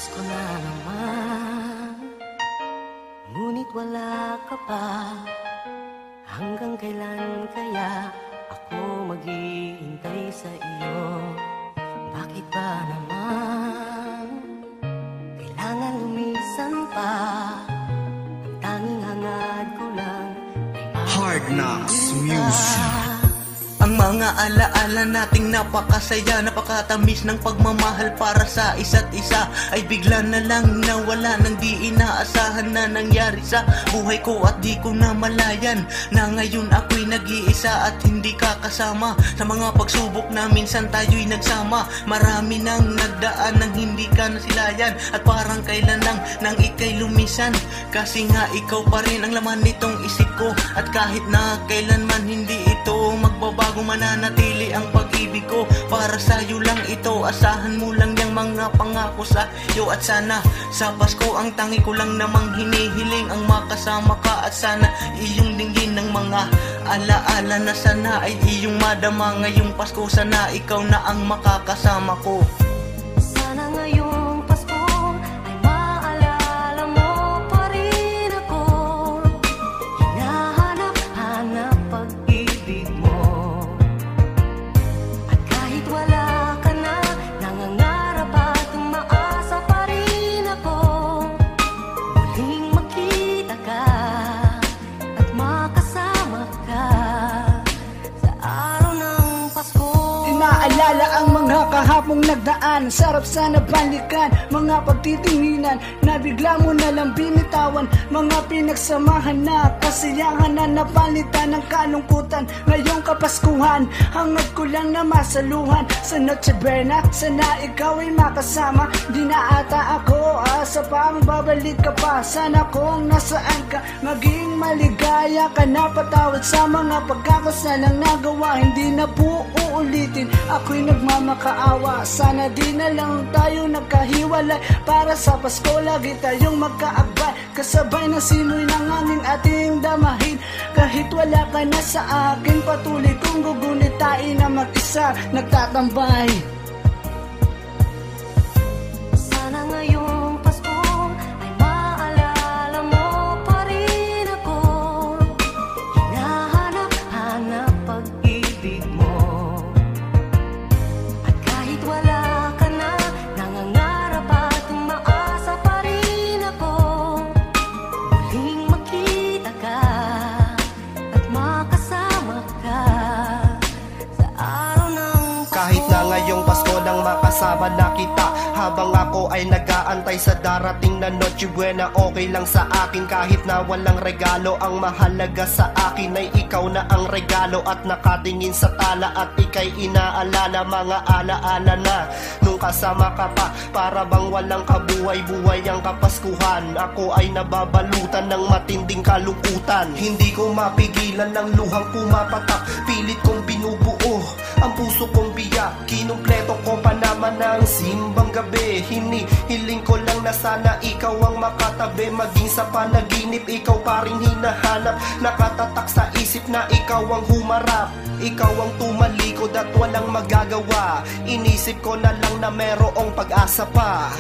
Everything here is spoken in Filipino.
Pasko na naman, ngunit wala ka pa. Hanggang kailan kaya ako maghihintay sa iyo? Bakit ba naman kailangan lumisan pa? Ang tanging hangad ko lang ay Hard Knocks Music. Ang mga alaala nating napakasaya, napakatamis ng pagmamahal para sa isa't isa ay bigla na lang nawala nang di inaasahan na nangyari sa buhay ko. At di ko na malayan na ngayon ako'y nag-iisa at hindi kakasama sa mga pagsubok na minsan tayo'y nagsama. Marami nang nagdaan nang hindi ka nasilayan at parang kailan lang nang ika'y lumisan. Kasi nga ikaw pa rin ang laman nitong isip ko, at kahit na kailanman hindi ito magbabago, mananatili ang pag-ibig ko para sa'yo lang ito. Asahan mo lang yung mga pangako sa'yo, at sana sa Pasko ang tangi ko lang namang hinihiling ang makasama ka. At sana iyong dinggin ng mga alaala na sana ay iyong madama ngayong Pasko. Sana ikaw na ang makakasama ko. sana ngayong Pasko ay maalala mo pa rin ako. Hinahanap-hanap pag-ibig mo, at kahit wala ka na, nangangarap at umaasa pa rin ako. Muling makita ka at makasama ka sa araw ng Pasko. Inaalala ang mga kahapong nagdaan, sarap sana balikan, mga pagtitinginan na bigla mo na lang binitawan. Mga pinagsamahan na kasiyahan na napalitan ng kalungkutan. Ngayong Kapaskuhan, hangad ko lang na masaluhan sa Noche Buena. Sana ikaw ay makasama, di na ata ako asa pang babalik ka pa. Sana kung nasaan ka, maging maligaya ka na. Patawad sa mga pagkakasalang nagawa, hindi na po uulitin. Ako'y nagmamakaawa, sana di na lang tayo nagkahiwalay. Para sa Pasko lagi tayong magkaakbay, kasabay ng simoy ng hangin ating damahin. Kahit wala ka na sa akin, patuloy kong gugunitain na mag-isa nagtatambay. Sana ngayong Pasko ay maalala mo pa rin ako. Hinahanap-hanap pag-ibig mo, at kahit wala ka na, nangangarap at umaasa pa rin ako. Muling makita ka at makasama ka sa araw ng Pasko. Kahit na ngayong Pasko nang makasama na kita, habang ako ay nag-aantay sa darating na Noche Buena, okay lang sa akin kahit na walang regalo. Ang mahalaga sa akin ay ikaw na ang regalo, at nakatingin sa tala at ika'y inaalala. Mga alaala na nung kasama ka pa, para bang walang kabuhay-buhay ang Kapaskuhan. Ako ay nababalutan ng matinding kalungkutan, hindi ko mapigilan ng luhang pumapatak. Pilit kong binubuo ang puso kong biyak, kinumpleto ko pa naman ng simbang gabi. Hinihiling ko lang na sana ikaw ang makatabi, maging sa panaginip ikaw pa rin hinahanap. Nakatatak sa isip na ikaw ang humarap, ikaw ang tumalikod at walang magagawa. Inisip ko na lang na merong pag-asa pa.